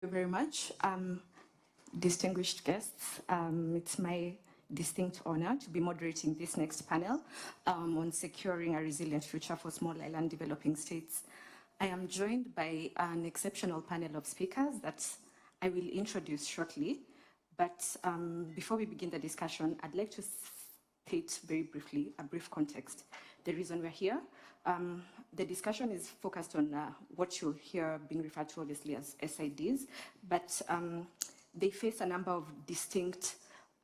very much. Distinguished guests, it's my distinct honor to be moderating this next panel on securing a resilient future for small island developing states. I am joined by an exceptional panel of speakers that I will introduce shortly. But before we begin the discussion, I'd like to state very briefly a brief context. The reason we're here, the discussion is focused on what you'll hear being referred to obviously as SIDs, but they face a number of distinct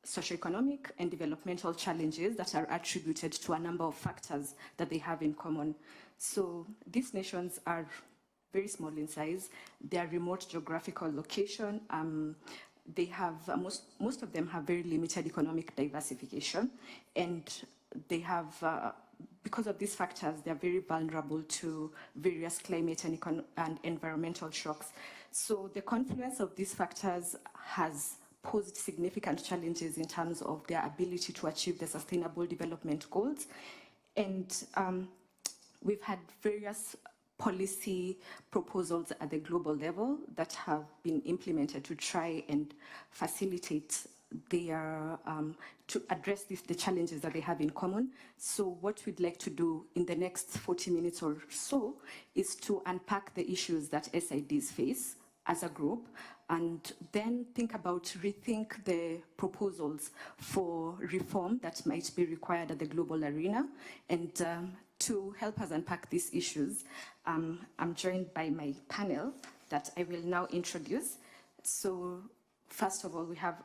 socioeconomic and developmental challenges that are attributed to a number of factors that they have in common. So these nations are very small in size. They are remote geographical location. They have, most of them have very limited economic diversification, and they have, because of these factors, they're very vulnerable to various climate and environmental shocks. So the confluence of these factors has posed significant challenges in terms of their ability to achieve the sustainable development goals. And we've had various policy proposals at the global level that have been implemented to try and facilitate their, to address the challenges that they have in common. So what we'd like to do in the next 40 minutes or so is to unpack the issues that SIDs face as a group, and then rethink the proposals for reform that might be required at the global arena. And to help us unpack these issues, I'm joined by my panel that I will now introduce. So first of all, we have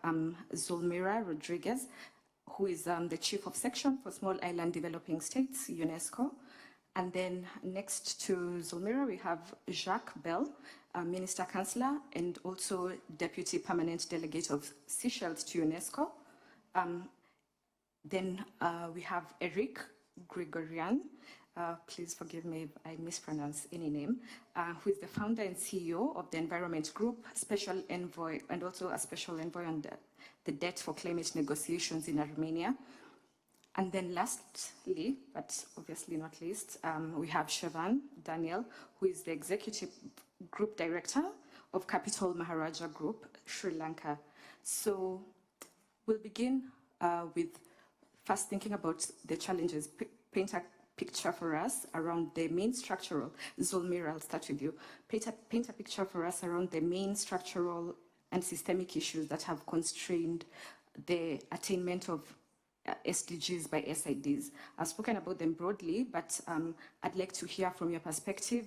Zulmira Rodriguez, who is the Chief of Section for Small Island Developing States, UNESCO. And then next to Zulmira, we have Jacques Bell, Minister Councillor and also Deputy Permanent Delegate of Seychelles to UNESCO. Then we have Eric Grigorian, please forgive me if I mispronounce any name, who is the founder and CEO of the Environment Group, Special Envoy, and also a Special Envoy on the debt for climate negotiations in Armenia. And then lastly, but obviously not least, we have Shevan Daniel, who is the Executive Group Director of Capital Maharaja Group, Sri Lanka. So we'll begin with first thinking about the challenges. Paint a picture for us around the main structural, Zulmira, I'll start with you. Paint a picture for us around the main structural and systemic issues that have constrained the attainment of SDGs by SIDs. I've spoken about them broadly, but I'd like to hear from your perspective,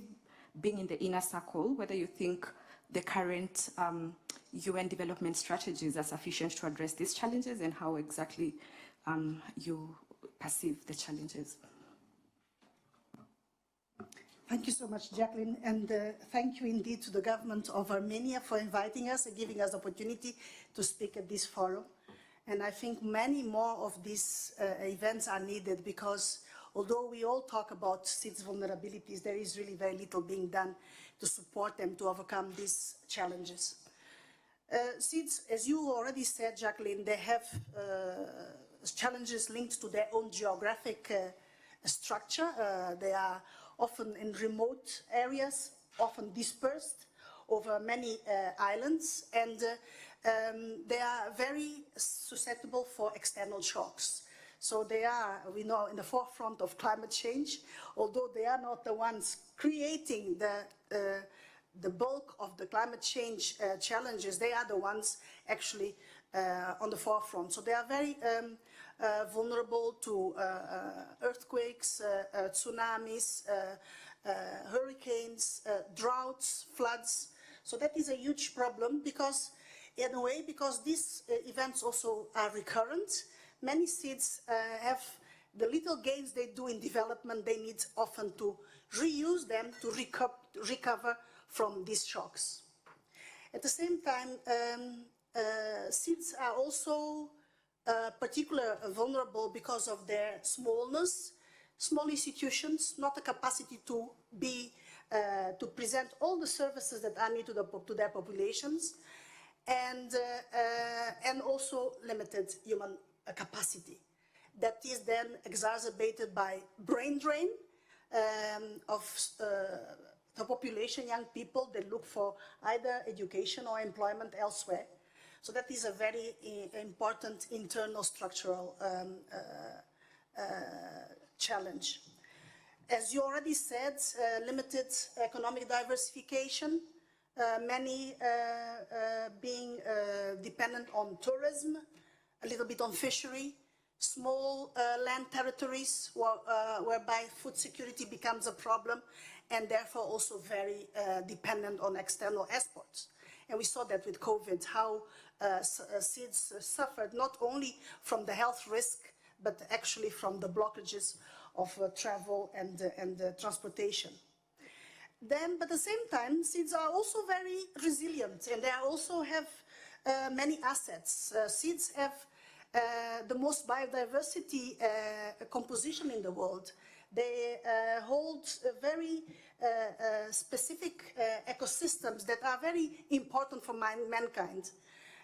being in the inner circle, whether you think the current UN development strategies are sufficient to address these challenges and how exactly you perceive the challenges. Thank you so much, Jacqueline, and thank you indeed to the government of Armenia for inviting us and giving us the opportunity to speak at this forum. And I think many more of these events are needed because although we all talk about SIDS vulnerabilities, there is really very little being done to support them to overcome these challenges. SIDS, as you already said, Jacqueline, they have challenges linked to their own geographic structure. They are often in remote areas, often dispersed over many islands, and they are very susceptible for external shocks. So they are, we know, in the forefront of climate change, although they are not the ones creating the bulk of the climate change challenges. They are the ones actually on the forefront. So they are very vulnerable to earthquakes, tsunamis, hurricanes, droughts, floods. So that is a huge problem because, in a way, because these events also are recurrent. Many SIDS have the little gains they do in development, they need often to reuse them to recover from these shocks. At the same time, SIDS are also particularly vulnerable because of their smallness, small institutions, not the capacity to be to present all the services that are needed to their populations, and also limited human capacity. That is then exacerbated by brain drain of the population, young people, they look for either education or employment elsewhere. So that is a very important internal structural challenge. As you already said, limited economic diversification, many being dependent on tourism, a little bit on fishery, small land territories whereby food security becomes a problem, and therefore also very dependent on external exports. And we saw that with COVID, how seeds suffered not only from the health risk, but actually from the blockages of travel and transportation. Then, but at the same time, seeds are also very resilient, and they also have many assets. Seeds have the most biodiversity composition in the world. They hold very specific ecosystems that are very important for mankind.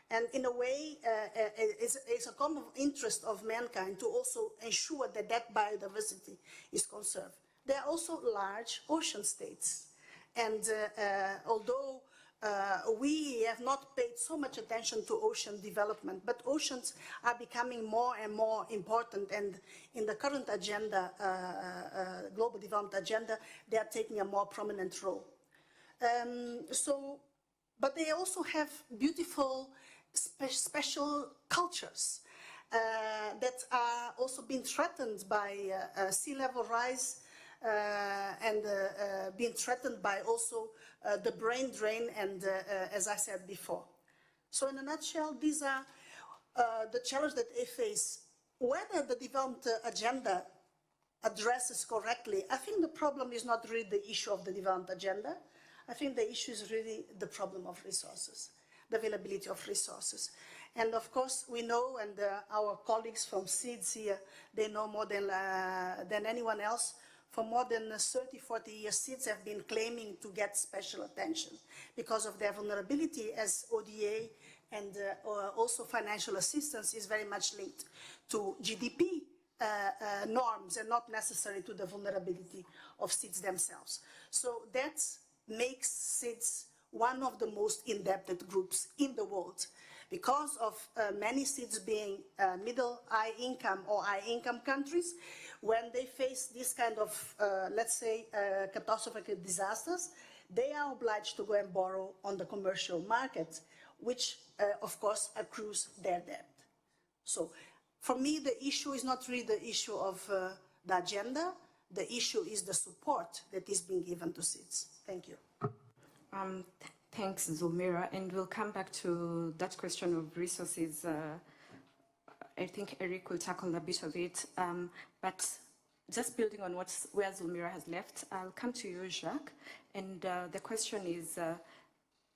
And in a way, it's a common interest of mankind to also ensure that that biodiversity is conserved. There are also large ocean states. And although we have not paid so much attention to ocean development, but oceans are becoming more and more important, and in the current agenda, global development agenda, they are taking a more prominent role. But they also have beautiful special cultures that are also being threatened by sea level rise, and being threatened by also the brain drain and, as I said before. So in a nutshell, these are the challenges that they face. Whether the development agenda addresses correctly, I think the problem is not really the issue of the development agenda. I think the issue is really the problem of resources, the availability of resources. And of course, we know, and our colleagues from SEEDS here, they know more than anyone else. For more than 30, 40 years, SEEDS have been claiming to get special attention because of their vulnerability, as ODA and also financial assistance is very much linked to GDP norms and not necessarily to the vulnerability of SEEDS themselves. So that makes SEEDS one of the most indebted groups in the world, because of many SEEDS being middle, high income or high income countries. When they face this kind of, let's say, catastrophic disasters, they are obliged to go and borrow on the commercial market, which, of course, accrues their debt. So, for me, the issue is not really the issue of the agenda. The issue is the support that is being given to SEEDS. Thank you. Thanks, Zulmira. And we'll come back to that question of resources. I think Eric will tackle a bit of it. But just building on where Zulmira has left, I'll come to you, Jacques. And the question is,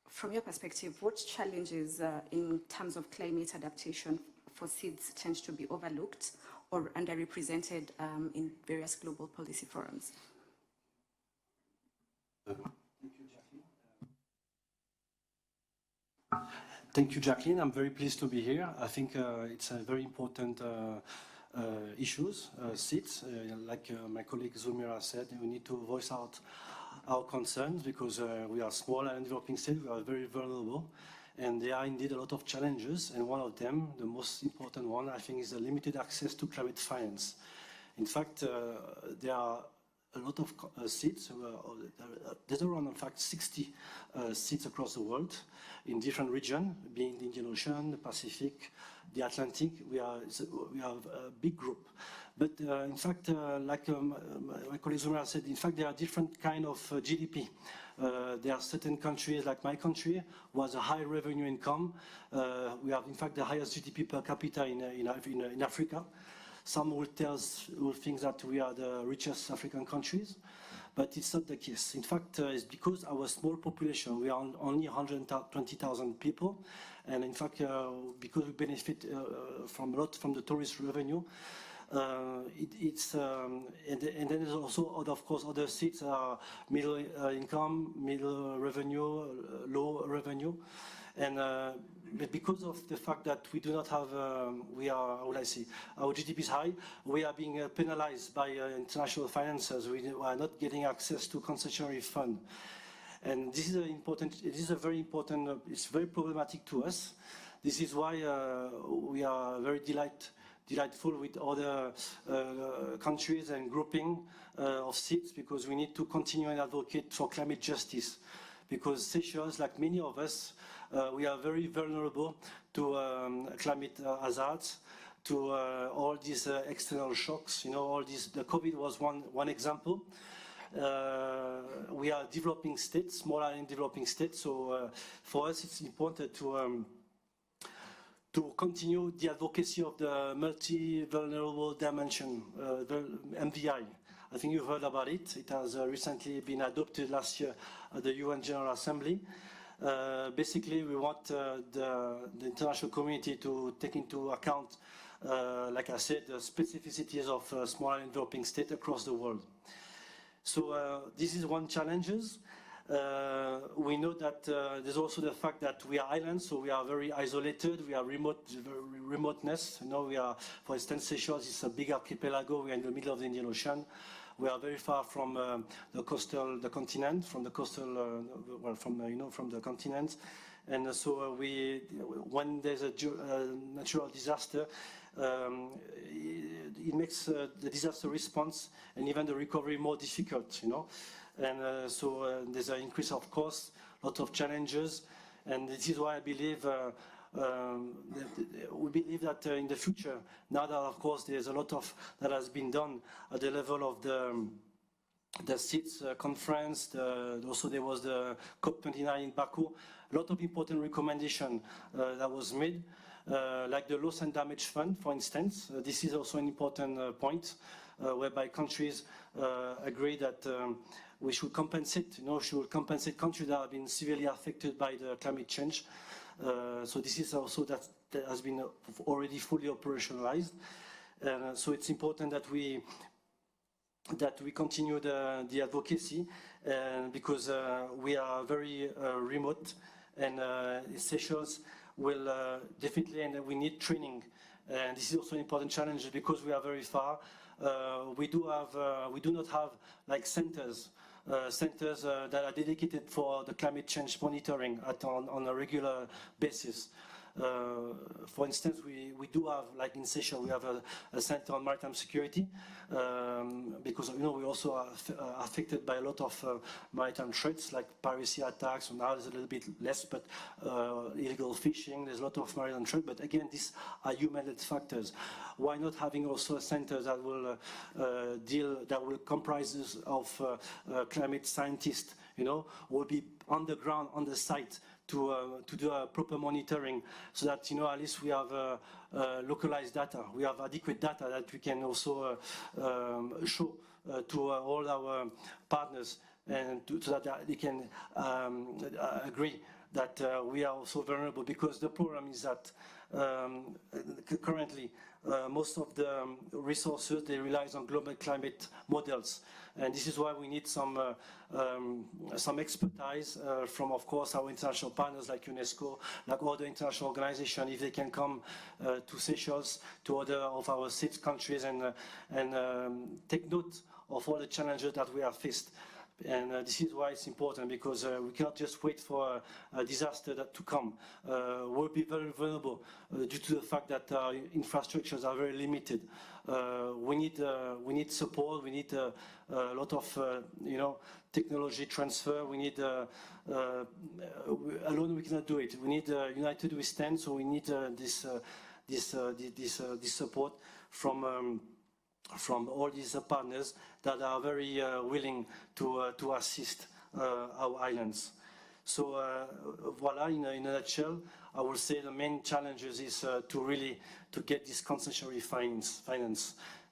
from your perspective, what challenges in terms of climate adaptation for SEEDS tend to be overlooked or underrepresented in various global policy forums? Thank you, Jacqueline. I'm very pleased to be here. I think it's a very important issues, SEEDS. Like my colleague Zulmira said, we need to voice out our concerns because we are small and developing states. We are very vulnerable, and there are indeed a lot of challenges. And one of them, the most important one, I think, is the limited access to climate finance. In fact, there are a lot of SEEDS. There's around, in fact, 60 SEEDS across the world in different regions, being the Indian Ocean, the Pacific, the Atlantic. We are a big group. But in fact, like my colleague Zumra said, in fact, there are different kind of GDP. There are certain countries, like my country, who has a high revenue income. We have, in fact, the highest GDP per capita in Africa. Some will think that we are the richest African countries, but it's not the case. In fact, it's because our small population, we are only 120,000 people, and in fact, because we benefit from a lot from the tourist revenue, and then there's also, of course, other SEEDS are middle income, middle revenue, low revenue. And but because of the fact that we do not have, how would I say, our GDP is high, we are being penalized by international financiers. We are not getting access to concessionary fund. And this is very important, it's very problematic to us. This is why we are very delightful with other countries and grouping of seats, because we need to continue and advocate for climate justice. Because Seychelles, like many of us, we are very vulnerable to climate hazards, to all these external shocks. You know, all these. The COVID was one example. We are developing states, small island developing states. So for us, it's important to continue the advocacy of the multi-vulnerable dimension, the MVI. I think you've heard about it. It has recently been adopted last year at the UN General Assembly. Basically, we want the international community to take into account, like I said, the specificities of small island developing states across the world. So this is one challenge. We know that there's also the fact that we are islands, so we are very isolated. We are remoteness. You know, we are, for instance, Seychelles is a big archipelago. We are in the middle of the Indian Ocean. We are very far from the continent, from the continent. And so when there's a natural disaster, it makes the disaster response and even the recovery more difficult, you know. And so there's an increase of costs, a lot of challenges, and this is why I believe we believe that in the future, now that of course there's a lot that has been done at the level of the SITS conference, also there was the COP29 in Baku, a lot of important recommendations that was made, like the loss and damage fund, for instance. This is also an important point, whereby countries agree that we should compensate, countries that have been severely affected by the climate change. So this is also that has been already fully operationalized. So it's important that we continue the advocacy, because we are very remote, and Seychelles will definitely, and we need training. And this is also an important challenge because we are very far. We do not have like centers that are dedicated for the climate change monitoring on a regular basis. For instance, we do have, like in Seychelles, we have a center on maritime security, because we also are affected by a lot of maritime threats like piracy attacks. So now there's a little bit less, but illegal fishing, there's a lot of maritime threat. But again, these are human-led factors. Why not having also a center that will will comprise of climate scientists, will be on the ground, on the site, to do a proper monitoring, so that at least we have localized data, we have adequate data that we can also show to all our partners, and so that they can agree that we are also vulnerable. Because the problem is that currently most of the resources, they rely on global climate models, and this is why we need some expertise from, of course, our international partners like UNESCO, like other international organizations, if they can come to Seychelles, to other of our 6 countries, and take note of all the challenges that we have faced. And this is why it's important, because we cannot just wait for a disaster to come. We'll be very vulnerable due to the fact that our infrastructures are very limited. We need support. We need a lot of technology transfer. We need alone we cannot do it. We need united we stand. So we need this support from all these partners that are very willing to assist our islands. So voila, in a nutshell, I will say the main challenges is to get this concessionary finance.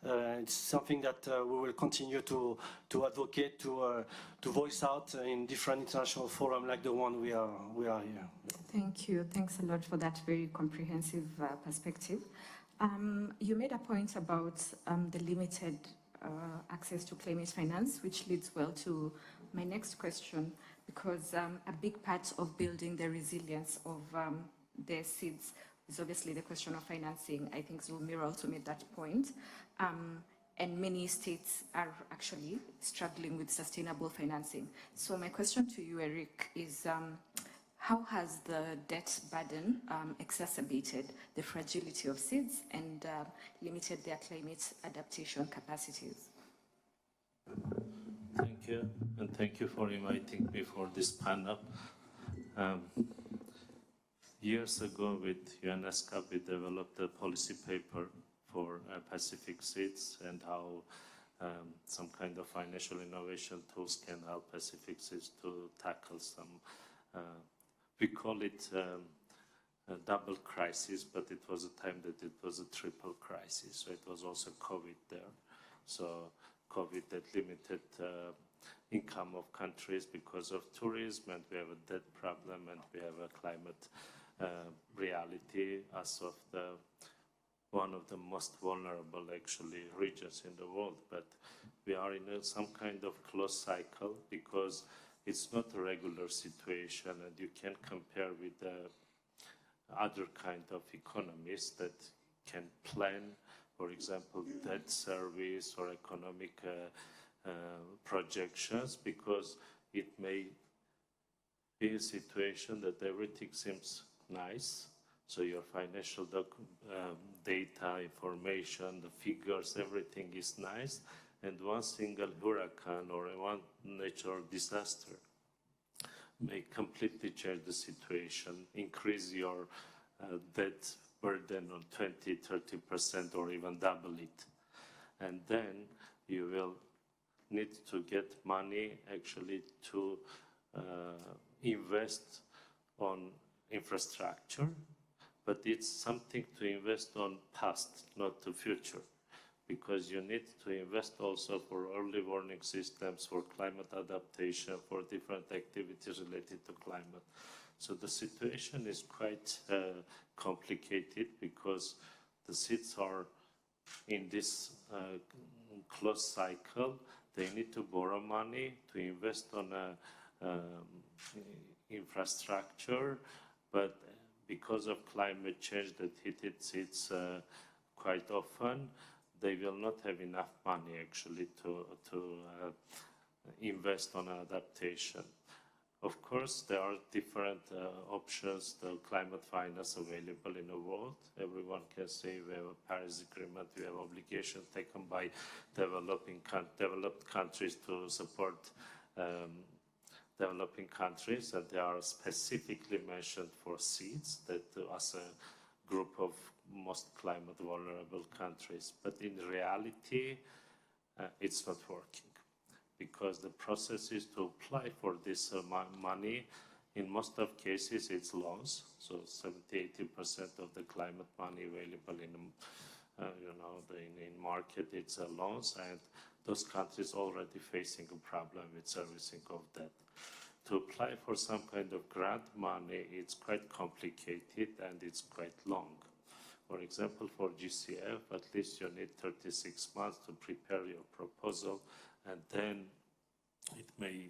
It's something that we will continue to advocate, to voice out in different international forums like the one we are here. Thank you. Thanks a lot for that very comprehensive perspective. You made a point about the limited access to climate finance, which leads well to my next question, because a big part of building the resilience of their seeds is obviously the question of financing. I think Zulmira also made that point. And many states are actually struggling with sustainable financing. So my question to you, Eric, is how has the debt burden exacerbated the fragility of seeds and limited their climate adaptation capacities? Thank you, and thank you for inviting me for this panel. Years ago with UNESCO, we developed a policy paper for Pacific seeds and how some kind of financial innovation tools can help Pacific seeds to tackle some, we call it a double crisis, but it was a time that it was a triple crisis. So it was also COVID there. So COVID that limited income of countries because of tourism, and we have a debt problem, and we have a climate reality as of one of the most vulnerable actually regions in the world. But we are in some kind of closed cycle because it's not a regular situation, and you can compare with other kind of economies that can plan, for example, debt service or economic projections, because it may be a situation that everything seems nice. So your financial data, information, the figures, everything is nice. And one single hurricane or one natural disaster may completely change the situation, increase your debt burden on 20–30% or even double it. And then you will need to get money actually to invest on infrastructure, but it's something to invest on past, not the future, because you need to invest also for early warning systems, for climate adaptation, for different activities related to climate. So the situation is quite complicated because the seeds are in this closed cycle. They need to borrow money to invest on infrastructure, but because of climate change that hit its seeds quite often, they will not have enough money actually to invest on adaptation. Of course, there are different options, the climate finance available in the world. Everyone can say we have a Paris Agreement, we have obligations taken by developed countries to support developing countries, and they are specifically mentioned for seeds that as a group of most climate vulnerable countries. But in reality, it's not working, because the process is to apply for this money. In most of cases, it's loans. So 70–80% of the climate money available in in market, it's loans, and those countries already facing a problem with servicing of debt. To apply for some kind of grant money, it's quite complicated and it's quite long. For example, for GCF, at least you need 36 months to prepare your proposal, and then it may,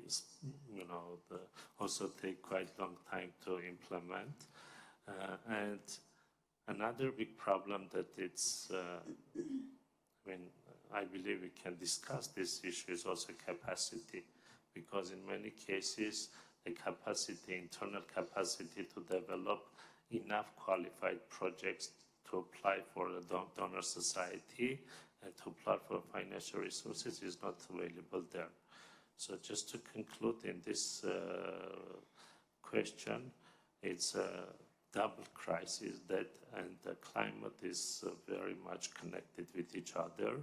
also take quite long time to implement. And another big problem that it's, I believe we can discuss this issue is also capacity, because in many cases, the capacity, internal capacity to develop enough qualified projects to apply for a donor society and to apply for financial resources is not available there. So just to conclude in this question, it's a double crisis, that and the climate is very much connected with each other,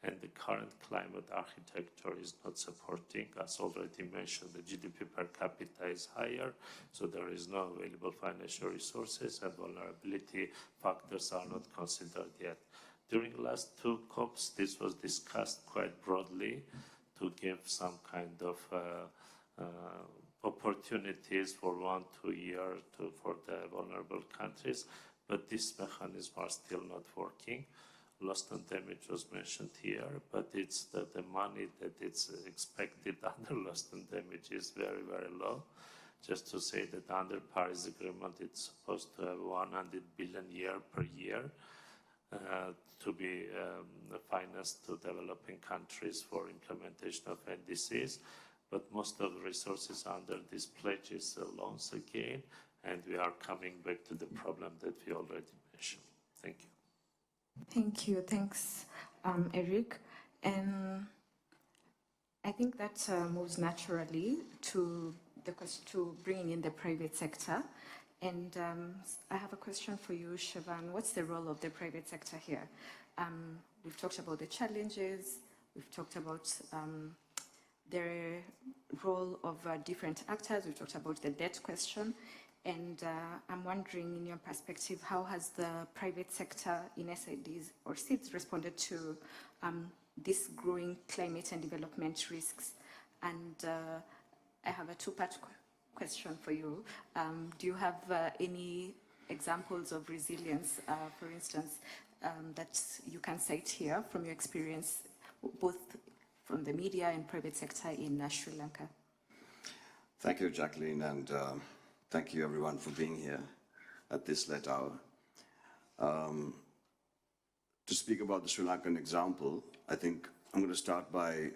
and the current climate architecture is not supporting. As already mentioned, the GDP per capita is higher, so there is no available financial resources, and vulnerability factors are not considered yet. During the last two COPs, this was discussed quite broadly to give some kind of opportunities for 1–2 years for the vulnerable countries, but these mechanisms are still not working. loss and damage was mentioned here, but it's that the money that it's expected under loss and damage is very, very low. Just to say that under Paris Agreement, it's supposed to have 100 billion per year to be financed to developing countries for implementation of NDCs. But most of the resources under these pledges are loans again, and we are coming back to the problem that we already mentioned. Thank you. Thank you. Thanks, Eric. And I think that moves naturally to the question to bringing in the private sector. And I have a question for you, Siobhan. What's the role of the private sector here? We've talked about the challenges. We've talked about the role of different actors. We've talked about the debt question. And I'm wondering, in your perspective, how has the private sector in SIDs or SIDs responded to this growing climate and development risks? And I have a two-part question for you. Do you have any examples of resilience, for instance, that you can cite here from your experience, both from the media and private sector in Sri Lanka? Thank you, Jacqueline, and thank you everyone for being here at this late hour. To speak about the Sri Lankan example, I think I'm going to start by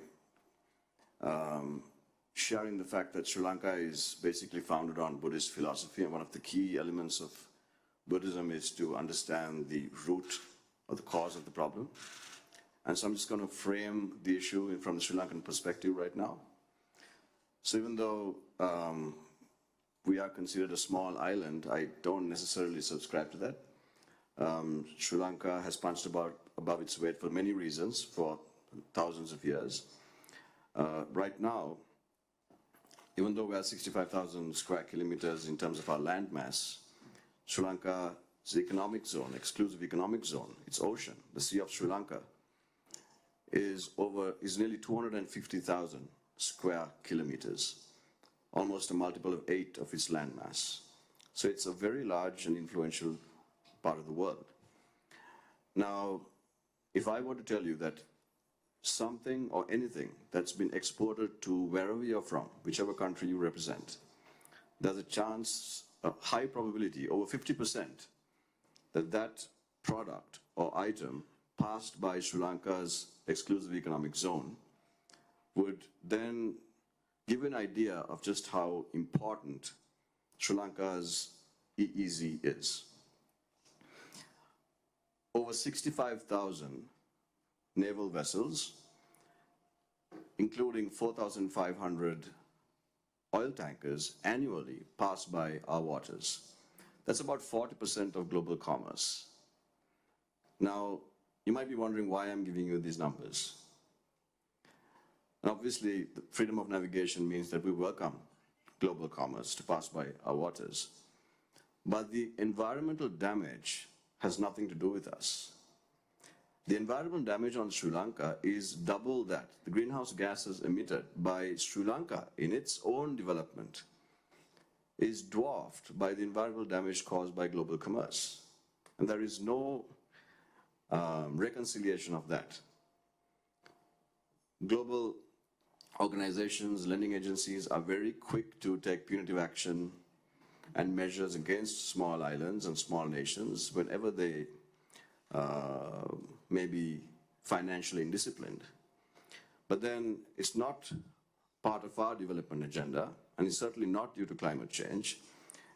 sharing the fact that Sri Lanka is basically founded on Buddhist philosophy, and one of the key elements of Buddhism is to understand the root or the cause of the problem. And so I'm just going to frame the issue from the Sri Lankan perspective right now. So even though we are considered a small island, I don't necessarily subscribe to that. Sri Lanka has punched above its weight for many reasons for thousands of years. Right now, even though we are 65,000 square kilometers in terms of our land mass, Sri Lanka's economic zone, exclusive economic zone, its ocean, the Sea of Sri Lanka, is nearly 250,000 square kilometers, almost a multiple of 8 of its land mass. So it's a very large and influential part of the world. Now, if I were to tell you that something or anything that's been exported to wherever you're from, whichever country you represent, there's a chance, a high probability, over 50%, that that product or item passed by Sri Lanka's exclusive economic zone would then give an idea of just how important Sri Lanka's EEZ is. Over 65,000 naval vessels, including 4,500 oil tankers annually pass by our waters. That's about 40% of global commerce. Now, you might be wondering why I'm giving you these numbers. And obviously, the freedom of navigation means that we welcome global commerce to pass by our waters. But the environmental damage has nothing to do with us. The environmental damage on Sri Lanka is double that. The greenhouse gases emitted by Sri Lanka in its own development is dwarfed by the environmental damage caused by global commerce. And there is no reconciliation of that. Global organizations, lending agencies are very quick to take punitive action and measures against small islands and small nations whenever they may be financially indisciplined. But then it's not part of our development agenda, and it's certainly not due to climate change.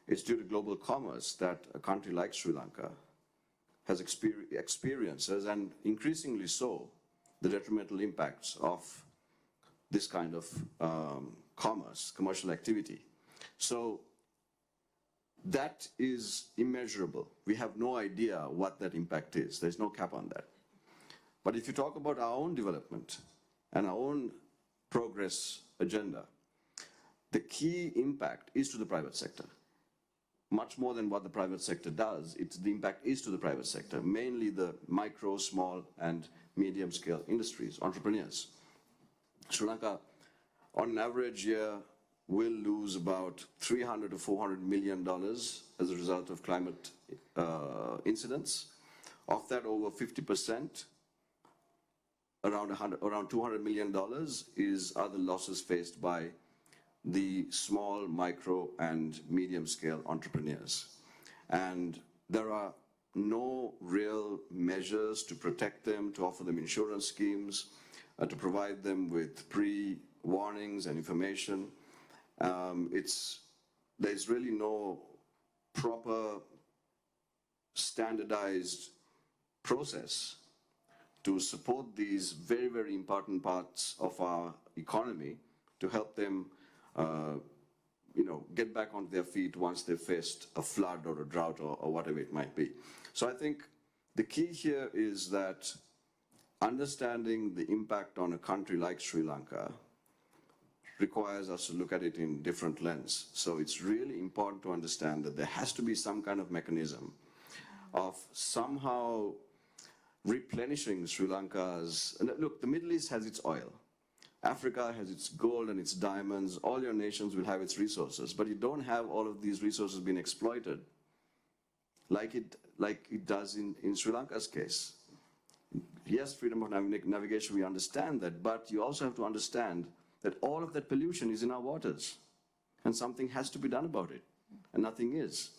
It's due to global commerce that a country like Sri Lanka has experiences, and increasingly so, the detrimental impacts of this kind of commerce, commercial activity. So that is immeasurable. We have no idea what that impact is. There's no cap on that. But if you talk about our own development and our own progress agenda, the key impact is to the private sector. Much more than what the private sector does, the impact is to the private sector, mainly the micro, small, and medium-scale industries, entrepreneurs. Sri Lanka, on an average year, will lose about $300 to $400 million as a result of climate incidents, Of that, over 50%, around $200 million, are the losses faced by the small, micro, and medium-scale entrepreneurs. And there are no real measures to protect them, to offer them insurance schemes, to provide them with pre-warnings and information. There's really no proper standardized process to support these very, very important parts of our economy to help them get back on their feet once they've faced a flood or a drought or whatever it might be. So I think the key here is that understanding the impact on a country like Sri Lanka requires us to look at it in different lens. So it's really important to understand that there has to be some kind of mechanism of somehow replenishing Sri Lanka's, and look, the Middle East has its oil. Africa has its gold and its diamonds. All your nations will have its resources, but you don't have all of these resources being exploited like it does in Sri Lanka's case. Yes, freedom of navigation, we understand that, but you also have to understand that all of that pollution is in our waters, and something has to be done about it, and nothing is.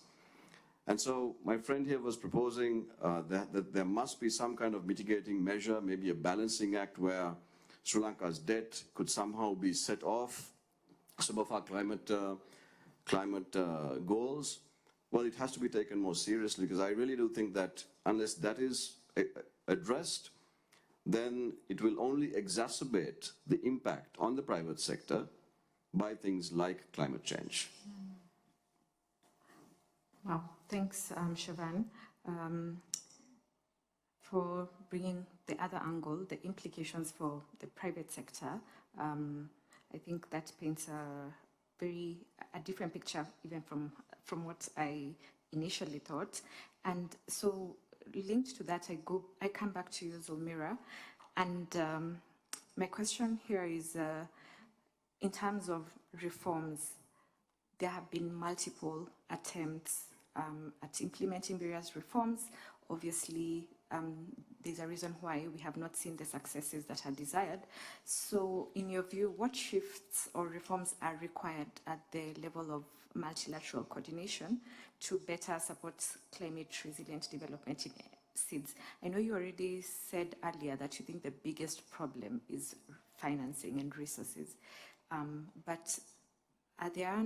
And so my friend here was proposing that there must be some kind of mitigating measure, maybe a balancing act where Sri Lanka's debt could somehow be set off some of our climate goals. Well, it has to be taken more seriously, because I really do think that unless that is addressed, then it will only exacerbate the impact on the private sector by things like climate change. Wow, thanks, Siobhan, for bringing the other angle, the implications for the private sector. I think that paints a different picture even from what I initially thought. And so linked to that, I come back to you, Zulmira, and my question here is, in terms of reforms, there have been multiple attempts at implementing various reforms. Obviously, there's a reason why we have not seen the successes that are desired. So in your view, what shifts or reforms are required at the level of multilateral coordination to better support climate resilient development in SIDS? I know you already said earlier that you think the biggest problem is financing and resources, but are there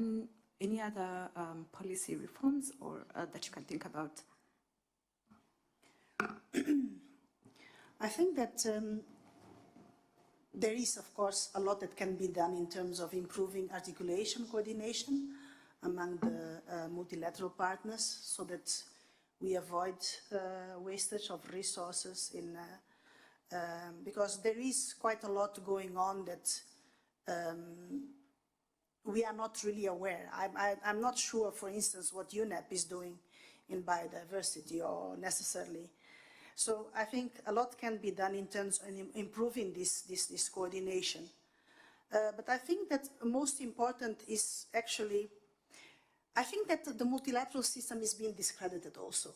any other policy reforms or that you can think about? I think that there is, of course, a lot that can be done in terms of improving articulation, coordination among the multilateral partners, so that we avoid wastage of resources because there is quite a lot going on that we are not really aware. I'm not sure, for instance, what UNEP is doing in biodiversity or necessarily. So I think a lot can be done in terms of improving this coordination. But I think that most important is actually, I think that the multilateral system is being discredited also.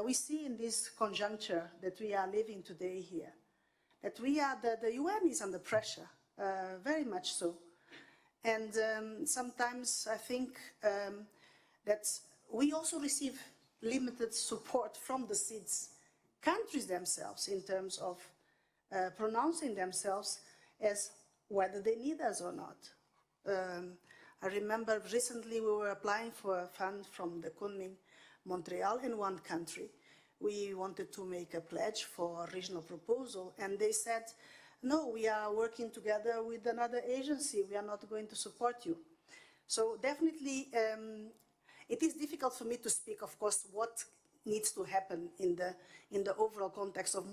We see in this conjuncture that we are living today here, that the UN is under pressure, very much so. And sometimes I think that we also receive limited support from the SIDS countries themselves in terms of pronouncing themselves as whether they need us or not. I remember recently we were applying for a fund from the Kunming, Montreal, in one country. We wanted to make a pledge for a regional proposal, and they said, no, we are working together with another agency. We are not going to support you. So definitely, it is difficult for me to speak, of course, what needs to happen in the overall context of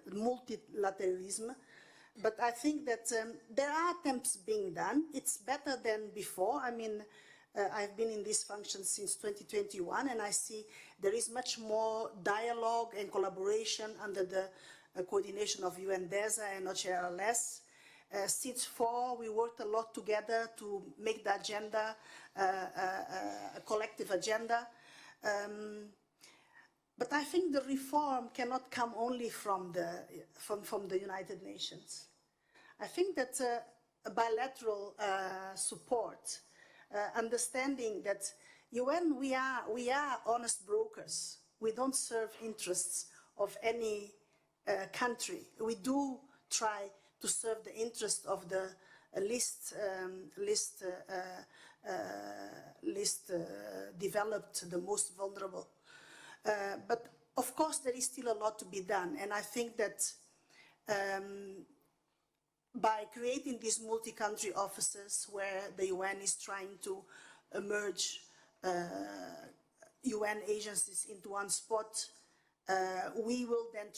multilateralism. But I think that there are attempts being done. It's better than before. I mean, I've been in this function since 2021, and I see there is much more dialogue and collaboration under the coordination of UNDESA and OCHRLS. SIDS 4, we worked a lot together to make the agenda a collective agenda. But I think the reform cannot come only from the United Nations. I think that a bilateral support, understanding that UN, we are honest brokers. We don't serve interests of any country. We do try to serve the interest of the least developed, the most vulnerable. But of course, there is still a lot to be done. And I think that by creating these multi-country offices where the UN is trying to merge UN agencies into one spot, we will then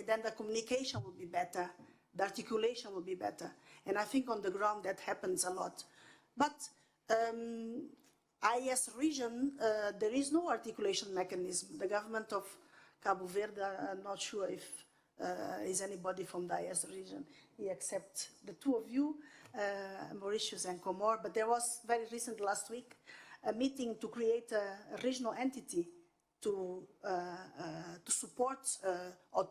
then the communication will be better, the articulation will be better. And I think on the ground that happens a lot. But IS region, there is no articulation mechanism. The government of Cabo Verde, I'm not sure if is anybody from the IS region, except the two of you, Mauritius and Comor. But there was very recent last week a meeting to create a regional entity to support or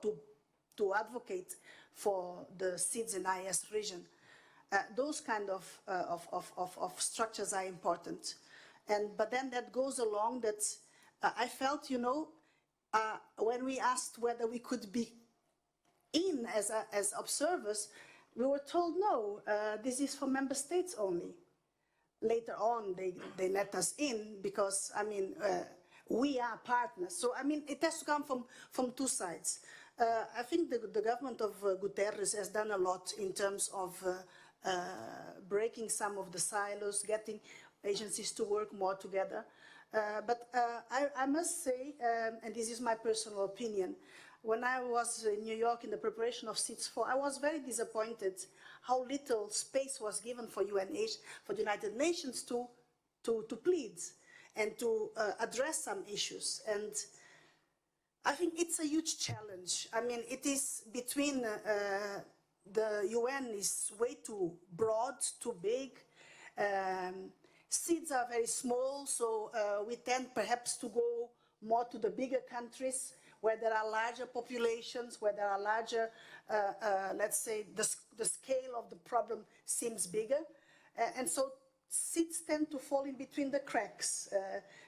to advocate for the SIDS and IS region. Those kind of structures are important. But then that goes along that I felt, you know, when we asked whether we could be in as observers, we were told, no, this is for member states only. Later on, they let us in because, I mean, we are partners. So, I mean, it has to come from two sides. I think the government of Guterres has done a lot in terms of breaking some of the silos, getting agencies to work more together. But I must say, and this is my personal opinion, when I was in New York in the preparation of SIDS-4, I was very disappointed how little space was given for for the United Nations to plead and to address some issues. And I think it's a huge challenge. I mean, it is between the UN is way too broad, too big. SIDS are very small, so we tend perhaps to go more to the bigger countries where there are larger populations, where there are larger, let's say, the scale of the problem seems bigger. And so SIDS tend to fall in between the cracks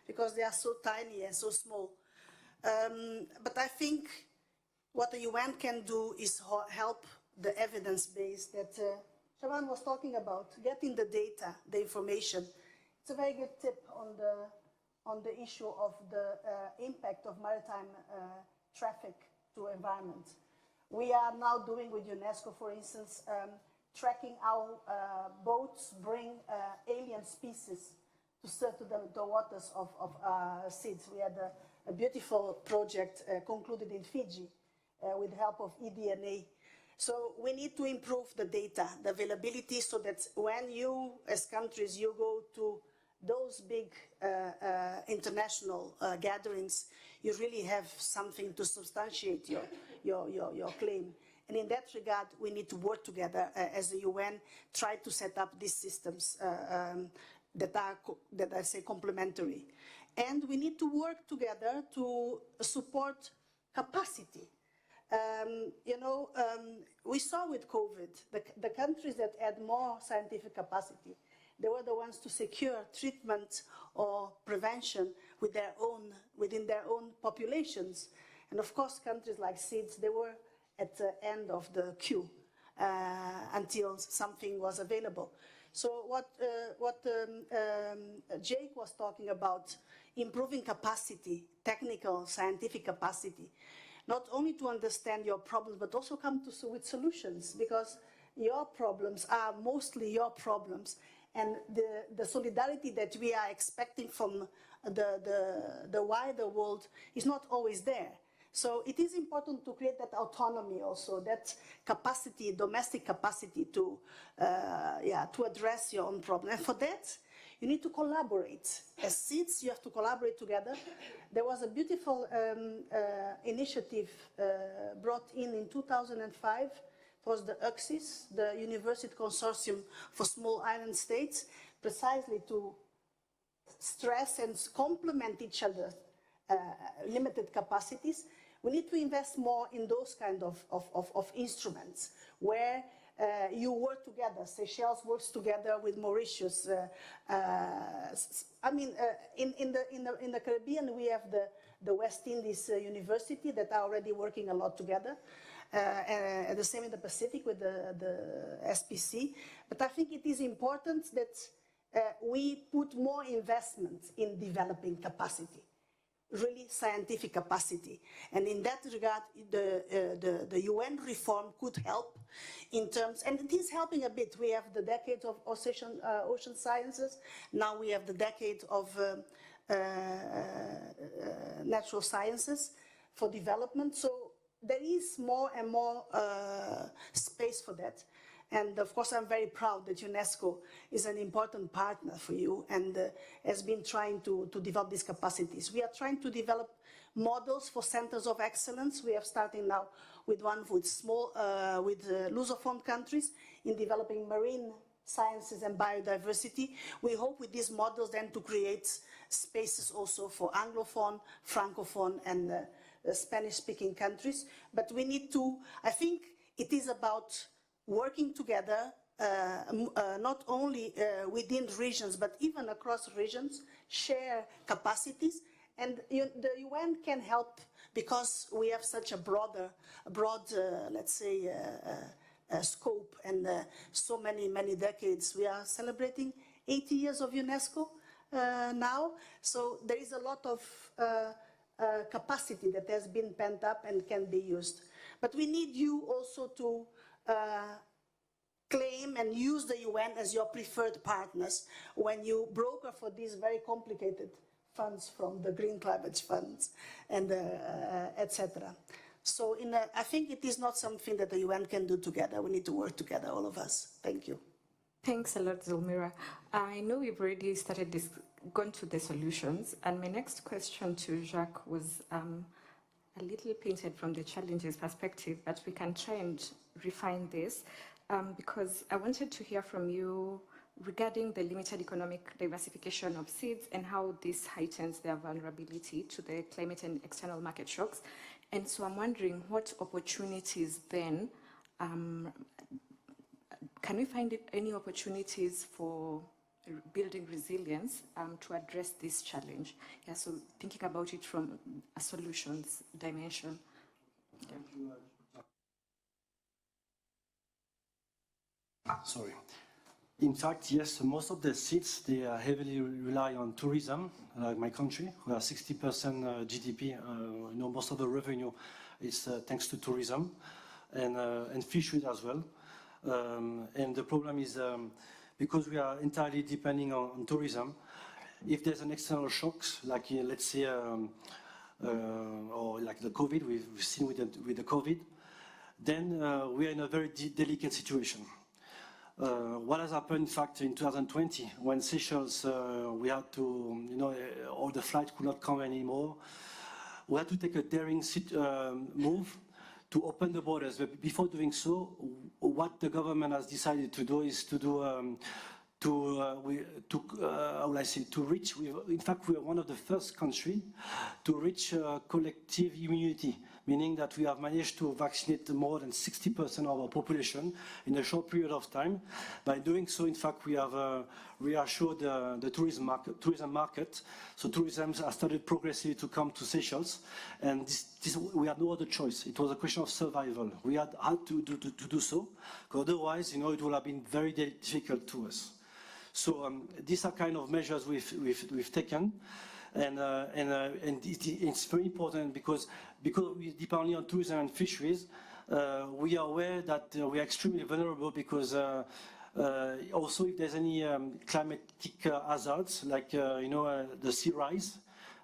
because they are so tiny and so small. But I think what the UN can do is help the evidence base that Shaban was talking about, getting the data, the information. It's a very good tip on the issue of the impact of maritime traffic to environment. We are now doing with UNESCO, for instance, tracking how boats bring alien species to the waters of SIDS. We had a beautiful project concluded in Fiji with the help of eDNA. So we need to improve the data, the availability, so that when you, as countries, you go to those big international gatherings, you really have something to substantiate your claim. And in that regard, we need to work together as the UN, try to set up these systems that I say complementary. And we need to work together to support capacity. We saw with COVID, the countries that had more scientific capacity, they were the ones to secure treatment or prevention within their own populations. And of course, countries like SIDS, they were at the end of the queue until something was available. So what Jake was talking about, improving capacity, technical, scientific capacity, not only to understand your problems, but also come with solutions, because your problems are mostly your problems. And the solidarity that we are expecting from the wider world is not always there. So it is important to create that autonomy also, that capacity, domestic capacity to address your own problem. And for that, you need to collaborate. As SIDS, you have to collaborate together. There was a beautiful initiative brought in 2005. It was the UCSIS, the University Consortium for Small Island States, precisely to stress and complement each other limited capacities. We need to invest more in those kind of instruments where you work together. Seychelles works together with Mauritius. I mean, in the Caribbean, we have the West Indies University that are already working a lot together. And the same in the Pacific with the SPC. But I think it is important that we put more investment in developing capacity, really scientific capacity. And in that regard, the UN reform could help in terms, and it is helping a bit. We have the decade of ocean sciences. Now we have the decade of natural sciences for development. So there is more and more space for that. And of course, I'm very proud that UNESCO is an important partner for you and has been trying to develop these capacities. We are trying to develop models for centers of excellence. We are starting now with one with Lusophone countries in developing marine sciences and biodiversity. We hope with these models then to create spaces also for Anglophone, Francophone, and Spanish-speaking countries. But we need to, I think it is about working together, not only within regions, but even across regions, share capacities. And the UN can help because we have such a broad, let's say, scope and so many decades. We are celebrating 80 years of UNESCO now. So there is a lot of capacity that has been pent up and can be used. But we need you also to claim and use the UN as your preferred partners when you broker for these very complicated funds from the Green Climate Funds and etc. So I think it is not something that the UN can do together. We need to work together, all of us. Thank you. Thanks a lot, Zulmira. I know we've already gone to the solutions, and my next question to Jacques was a little painted from the challenges perspective, but we can try and refine this because I wanted to hear from you regarding the limited economic diversification of seeds and how this heightens their vulnerability to the climate and external market shocks. And so I'm wondering what opportunities then, can we find any opportunities for building resilience to address this challenge? Yeah, so thinking about it from a solutions dimension. Yeah. Sorry. In fact, yes, most of the seats, they heavily rely on tourism, like my country. We have 60% GDP. Most of the revenue is thanks to tourism and fisheries as well. And the problem is because we are entirely depending on tourism, if there's an external shocks, like let's say, or like the COVID, we've seen with the COVID, then we are in a very delicate situation. What has happened, in fact, in 2020, when Seychelles, we had to, all the flights could not come anymore. We had to take a daring move to open the borders. But before doing so, what the government has decided to do is to do, how will I say, to reach, in fact, we are one of the first countries to reach collective immunity, meaning that we have managed to vaccinate more than 60% of our population in a short period of time. By doing so, in fact, we have reassured the tourism market. So tourism has started progressively to come to Seychelles, and we had no other choice. It was a question of survival. We had to do so, because otherwise, it would have been very difficult to us. So these are kind of measures we've taken. And it's very important because we depend only on tourism and fisheries. We are aware that we are extremely vulnerable because also if there's any climatic hazards, like the sea rise,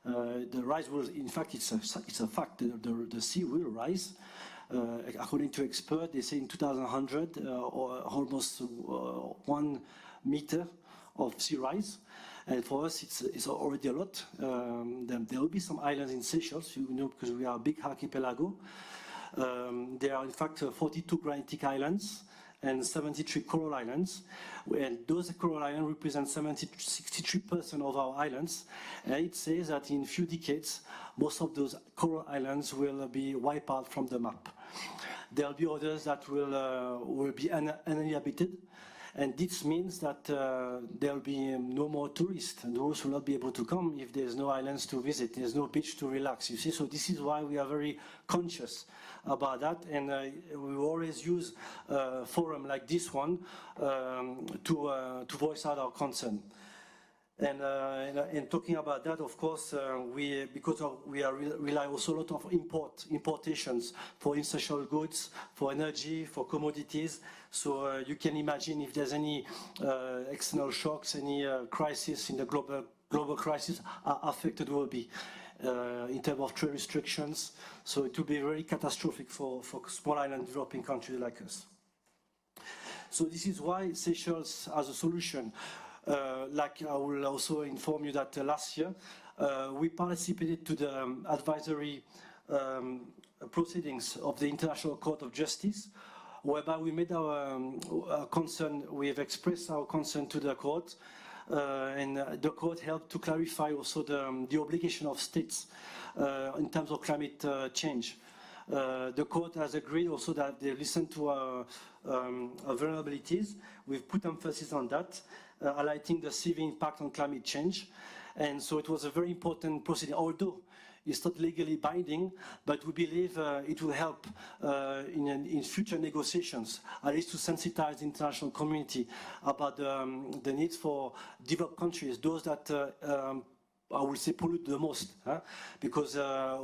the rise will, in fact, it's a fact. The sea will rise. According to experts, they say in 2100 almost 1 meter of sea rise. And for us, it's already a lot. There will be some islands in Seychelles, because we are a big archipelago. There are, in fact, 42 granitic islands, and 73 coral islands. And those coral islands represent 63% of our islands. And it says that in a few decades, most of those coral islands will be wiped out from the map. There will be others that will be uninhabited. And this means that there will be no more tourists. Those will not be able to come if there's no islands to visit, there's no beach to relax, you see. So this is why we are very conscious about that. And we always use a forum like this one to voice out our concern. And talking about that, of course, we rely also a lot of importations for essential goods, for energy, for commodities. So you can imagine if there's any external shocks, any crisis in the global crisis, how affected will be in terms of trade restrictions. So it will be very catastrophic for small island developing countries like us. So this is why Seychelles has a solution. Like I will also inform you that last year we participated to the advisory proceedings of the International Court of Justice, whereby we made our concern, we have expressed our concern to the court, and the court helped to clarify also the obligation of states in terms of climate change. The court has agreed also that they listen to our vulnerabilities. We've put emphasis on that, highlighting the severe impact on climate change. And so it was a very important proceeding, although it's not legally binding, but we believe it will help in future negotiations, at least to sensitize the international community about the need for developed countries, those that I would say pollute the most, because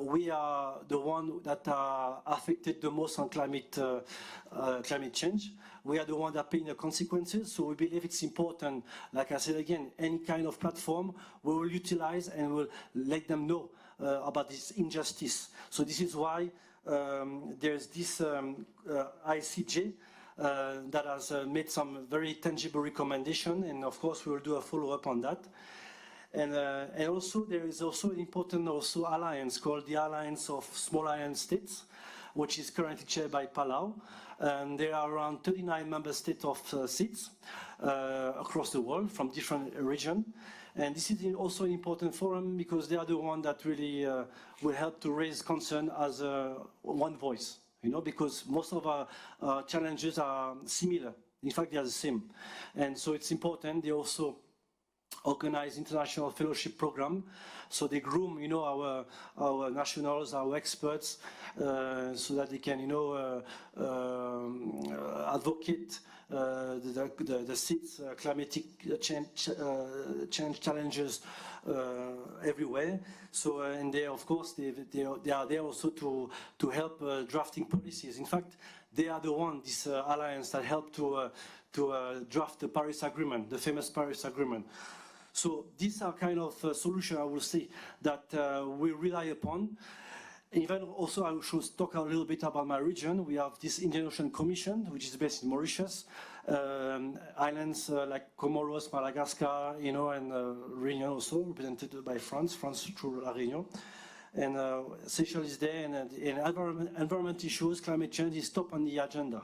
we are the ones that are affected the most on climate change. We are the ones that pay the consequences, so we believe it's important, like I said again, any kind of platform we will utilize and will let them know about this injustice. So this is why there's this ICJ that has made some very tangible recommendation, and of course we will do a follow-up on that. And also there is also an important alliance called the Alliance of Small Island States, which is currently chaired by Palau. And there are around 39 member states of seats across the world from different regions. And this is also an important forum because they are the ones that really will help to raise concern as one voice, you know, because most of our challenges are similar. In fact, they are the same. And so it's important. They also organize international fellowship program, so they groom, you know, our nationals, our experts, so that they can, you know, advocate the seats climatic change challenges everywhere. So and they, of course, they are there also to help drafting policies. In fact, they are the one, this alliance, that helped to draft the Paris Agreement, the famous Paris Agreement. So these are kind of solutions, I will say, that we rely upon. Even also, I should talk a little bit about my region. We have this Indian Ocean Commission, which is based in Mauritius, islands like Comoros, Madagascar, you know, and Réunion also, represented by France through La Réunion. And Seychelles is there, and environment issues, climate change is top on the agenda.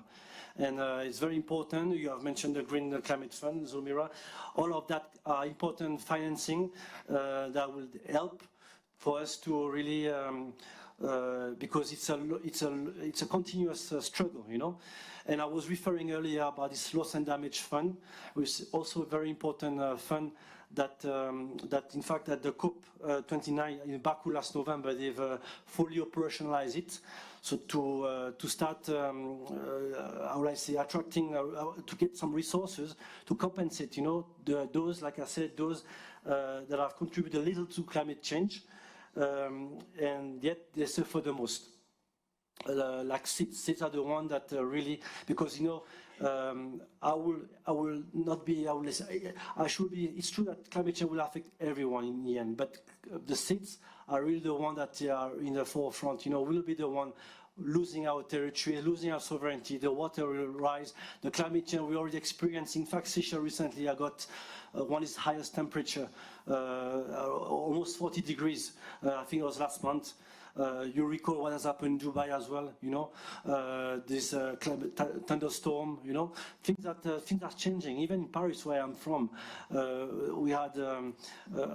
And it's very important. You have mentioned the Green Climate Fund, Zulmira. All of that are important financing that will help for us to really, because it's a continuous struggle, you know. And I was referring earlier about this loss and damage fund, which is also a very important fund that in fact at the COP29 in Baku last November, they've fully operationalized it. So to start, how would I say, attracting, to get some resources to compensate, you know, those, like I said, those that have contributed a little to climate change, and yet they suffer the most. Like states are the one that really, because, you know, I will not be, I should be, it's true that climate change will affect everyone in the end, but the states are really the one that are in the forefront, you know, we'll be the one losing our territory, losing our sovereignty, the water will rise, the climate change we already experienced. In fact, Seychelles recently I got one of its highest temperature, almost 40 degrees, I think it was last month. You recall what has happened in Dubai as well, you know, this thunderstorm, you know, things are changing. Even in Paris, where I'm from, we had,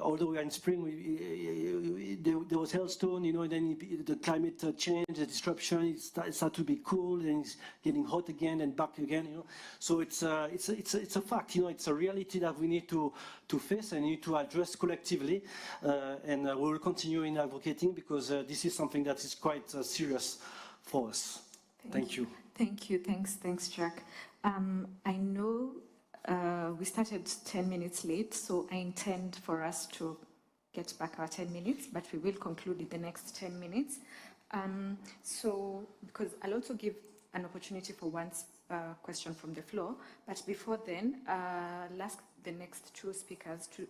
although we are in spring, there was hailstone, you know, and then the climate change, the disruption, it started to be cool, and it's getting hot again and back again, you know. So it's a fact, you know, it's a reality that we need to face and need to address collectively, and we will continue in advocating because this is something that is quite serious for us. Thank you. Thank you. Thanks, Jack. I know we started 10 minutes late, so I intend for us to get back our 10 minutes, but we will conclude in the next 10 minutes. So, because I'll also give an opportunity for one question from the floor, but before then, I'll ask the next two speakers to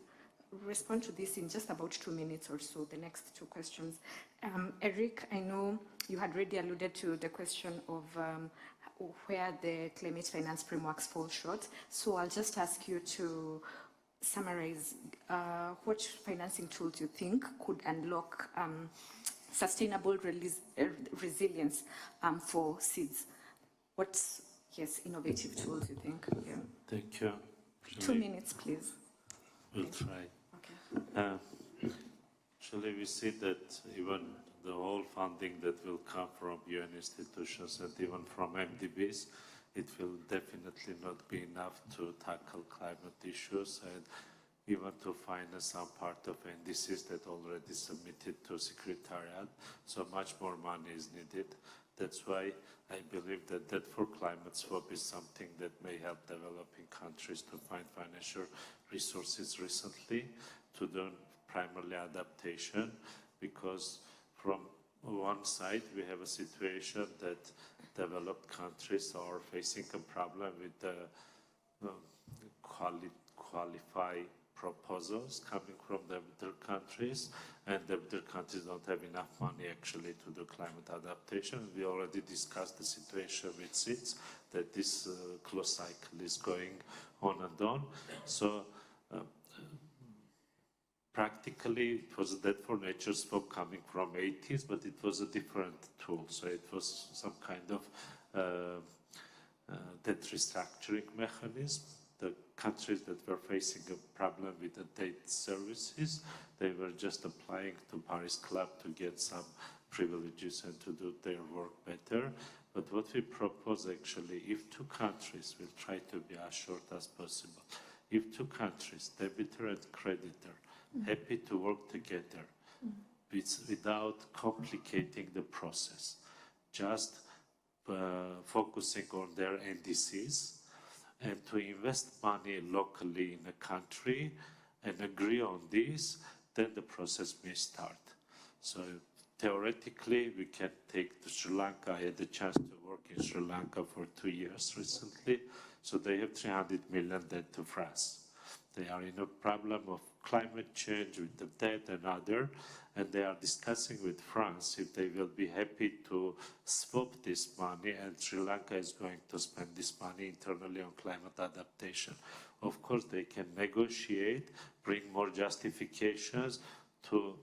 respond to this in just about 2 minutes or so, the next two questions. Eric, I know you had already alluded to the question of where the climate finance frameworks fall short. So I'll just ask you to summarize what financing tools you think could unlock sustainable resilience for seeds. What, innovative tools you think? Yeah. Thank you. 2 minutes, please. We'll try. Okay. Actually, we see that even the whole funding that will come from UN institutions and even from MDBs, it will definitely not be enough to tackle climate issues and even to finance some part of NDCs that already submitted to Secretariat. So much more money is needed. That's why I believe that debt for climate swap is something that may help developing countries to find financial resources recently to do primarily adaptation, because from one side we have a situation that developed countries are facing a problem with the qualified proposals coming from developed countries, and developed countries don't have enough money actually to do climate adaptation. We already discussed the situation with seeds, that this close cycle is going on and on. So practically it was a debt for nature swap coming from 80s, but it was a different tool. So it was some kind of debt restructuring mechanism. The countries that were facing a problem with the debt services, they were just applying to Paris Club to get some privileges and to do their work better. But what we propose actually, if two countries will try to be as short as possible, if two countries, debitor and creditor, happy to work together without complicating the process, just focusing on their NDCs, and to invest money locally in a country and agree on this, then the process may start. So theoretically, we can take to Sri Lanka. I had the chance to work in Sri Lanka for 2 years recently. So they have 300 million debt to France. They are in a problem of climate change with the debt and other, and they are discussing with France if they will be happy to swap this money, and Sri Lanka is going to spend this money internally on climate adaptation. Of course, they can negotiate, bring more justifications to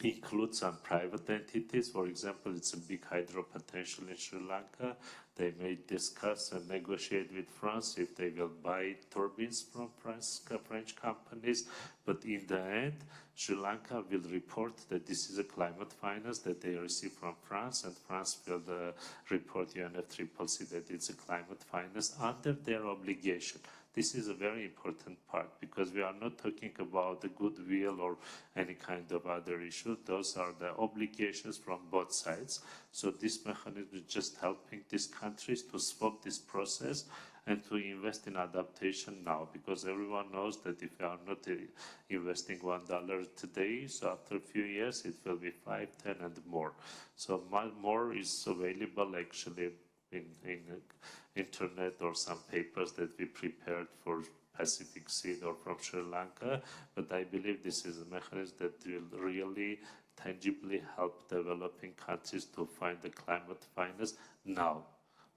include some private entities. For example, it's a big hydro potential in Sri Lanka. They may discuss and negotiate with France if they will buy turbines from French companies. But in the end, Sri Lanka will report that this is a climate finance that they receive from France, and France will report UNFCCC that it's a climate finance under their obligation. This is a very important part, because we are not talking about the goodwill or any kind of other issue. Those are the obligations from both sides. So this mechanism is just helping these countries to swap this process and to invest in adaptation now, because everyone knows that if you are not investing $1 today, so after a few years it will be 5, 10 and more. So more is available actually in internet or some papers that we prepared for Pacific Seed or from Sri Lanka, but I believe this is a mechanism that will really tangibly help developing countries to find the climate finance now,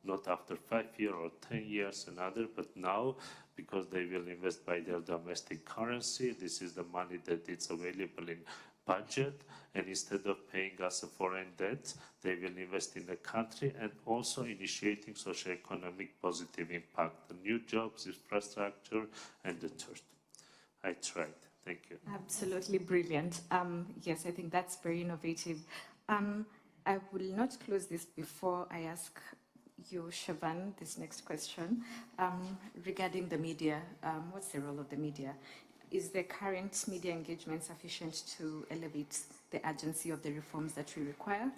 not after 5 years or 10 years and other, but now, because they will invest by their domestic currency. This is the money that is available in budget, and instead of paying us a foreign debt, they will invest in the country and also initiating socio-economic positive impact, the new jobs, infrastructure, and the third. I tried. Thank you. Absolutely brilliant. Yes, I think that's very innovative. I will not close this before I ask you, Siobhan, this next question. Regarding the media, what's the role of the media? Is the current media engagement sufficient to elevate the urgency of the reforms that we require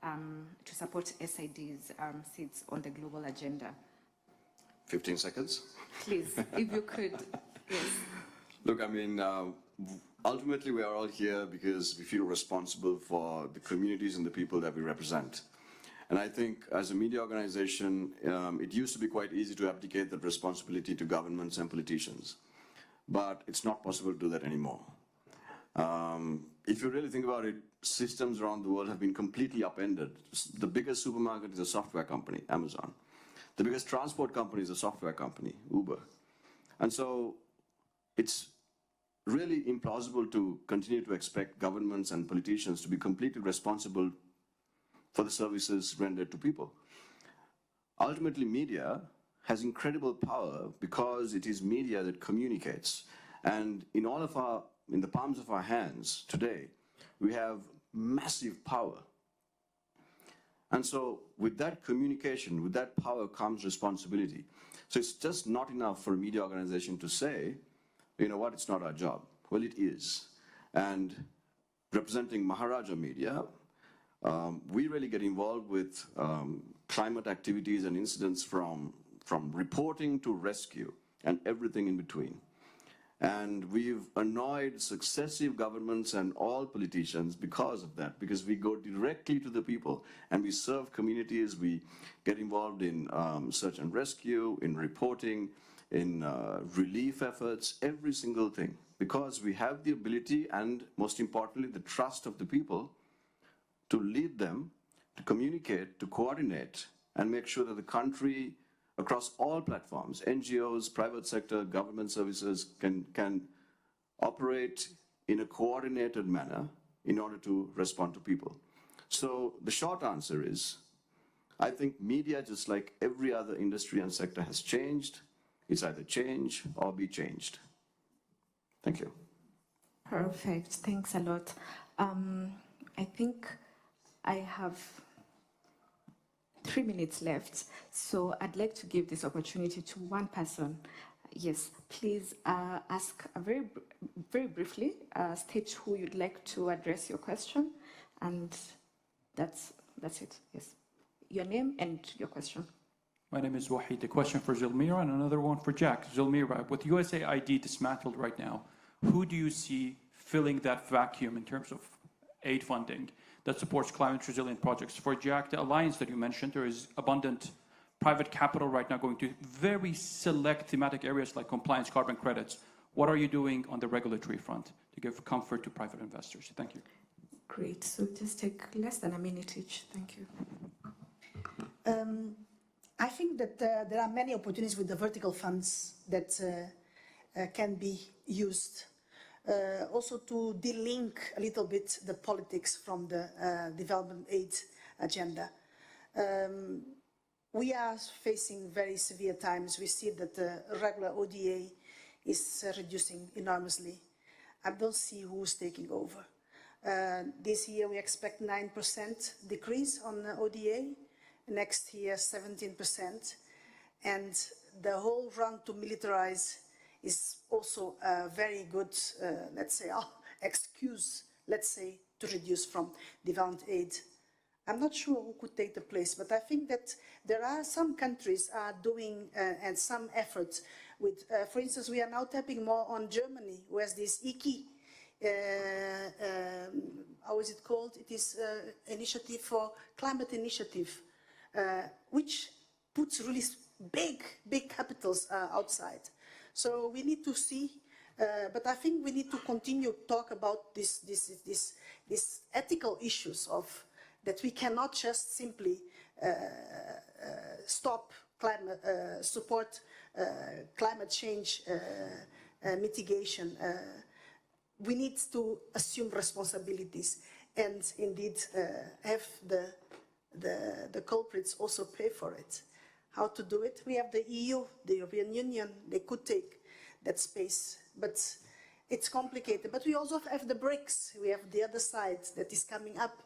to support SID's seats on the global agenda? 15 seconds. Please, if you could, yes. Look, I mean, ultimately we are all here because we feel responsible for the communities and the people that we represent. And I think as a media organization, it used to be quite easy to abdicate that responsibility to governments and politicians. But it's not possible to do that anymore. If you really think about it, systems around the world have been completely upended. The biggest supermarket is a software company, Amazon. The biggest transport company is a software company, Uber. And so it's really implausible to continue to expect governments and politicians to be completely responsible for the services rendered to people. Ultimately, media has incredible power because it is media that communicates. And in the palms of our hands today, we have massive power. And so with that communication, with that power comes responsibility. So it's just not enough for a media organization to say, you know what, it's not our job. Well, it is. And representing Maharaja Media, we really get involved with climate activities and incidents from reporting to rescue and everything in between. And we've annoyed successive governments and all politicians because of that, because we go directly to the people and we serve communities, we get involved in search and rescue, in reporting, in relief efforts, every single thing, because we have the ability and, most importantly, the trust of the people to lead them, to communicate, to coordinate, and make sure that the country, across all platforms, NGOs, private sector, government services, can operate in a coordinated manner in order to respond to people. So the short answer is, I think media, just like every other industry and sector, has changed. It's either change or be changed. Thank you. Perfect. Thanks a lot. I think I have 3 minutes left, so I'd like to give this opportunity to one person. Yes, please ask very briefly, state who you'd like to address your question, and that's it. Yes, your name and your question. My name is Wahid. A question for Zulmira and another one for Jack. Zulmira, with USAID dismantled right now, who do you see filling that vacuum in terms of aid funding that supports climate resilient projects? For Jack, the alliance that you mentioned, there is abundant private capital right now going to very select thematic areas like compliance, carbon credits. What are you doing on the regulatory front to give comfort to private investors? Thank you. Great. So just take less than a minute each. Thank you. I think that there are many opportunities with the vertical funds that can be used. Also to de-link a little bit the politics from the development aid agenda. We are facing very severe times. We see that the regular ODA is reducing enormously. I don't see who's taking over. This year we expect 9% decrease on the ODA. Next year 17%. And the whole run to militarize is also a very good, let's say, excuse, let's say, to reduce from development aid. I'm not sure who could take the place, but I think that there are some countries are doing and some efforts with, for instance, we are now tapping more on Germany, who has this IKI, how is it called? It is Initiative for Climate Initiative, which puts really big capitals outside. So we need to see, but I think we need to continue to talk about these ethical issues of that we cannot just simply stop climate, support climate change mitigation. we need to assume responsibilities and indeed have the culprits also pay for it. How to do it? We have the EU, the European Union, they could take that space, but it's complicated. But we also have the BRICS, we have the other side that is coming up.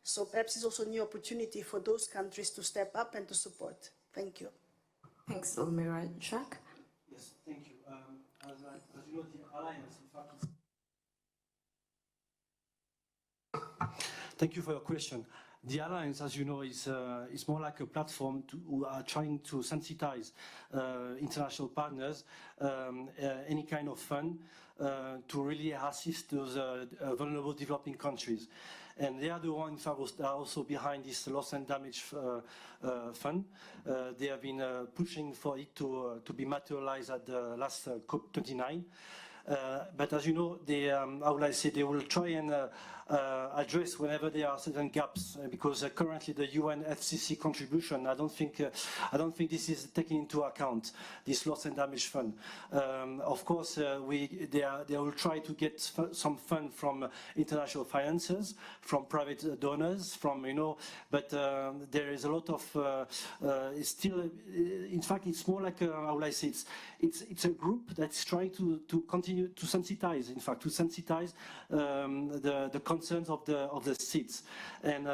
So perhaps it's also a new opportunity for those countries to step up and to support. Thank you. Thanks, Zulmira. Jacques? Yes, thank you. As you know, the alliance, in fact, thank you for your question. The alliance, as you know, is more like a platform who are trying to sensitize international partners, any kind of fund, to really assist those vulnerable developing countries. And they are the ones, in fact, that are also behind this loss and damage fund. They have been pushing for it to be materialized at the last COP29. But as you know, they, how will I say, they will try and address whenever there are certain gaps, because currently the UN FCC contribution, I don't think this is taken into account, this loss and damage fund. Of course, they will try to get some fund from international financiers, from private donors, from, you know, but there is a lot of, it's still, in fact, it's more like, how will I say, it's a group that's trying to continue to sensitize, in fact, to sensitize the concerns of the states, and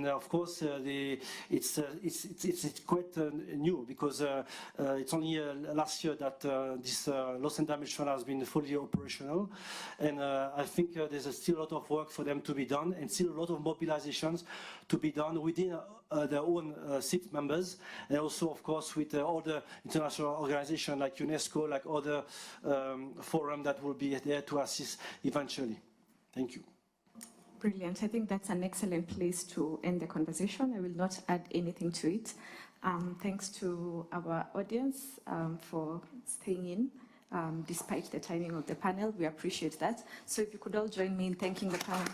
of course it's quite new, because it's only last year that this loss and damage fund has been fully operational, and I think there's still a lot of work for them to be done, and still a lot of mobilizations to be done within their own state members, and also, of course, with other international organizations like UNESCO, like other forums that will be there to assist eventually. Thank you. Brilliant. I think that's an excellent place to end the conversation. I will not add anything to it. Thanks to our audience for staying in despite the timing of the panel. We appreciate that. So if you could all join me in thanking the panel.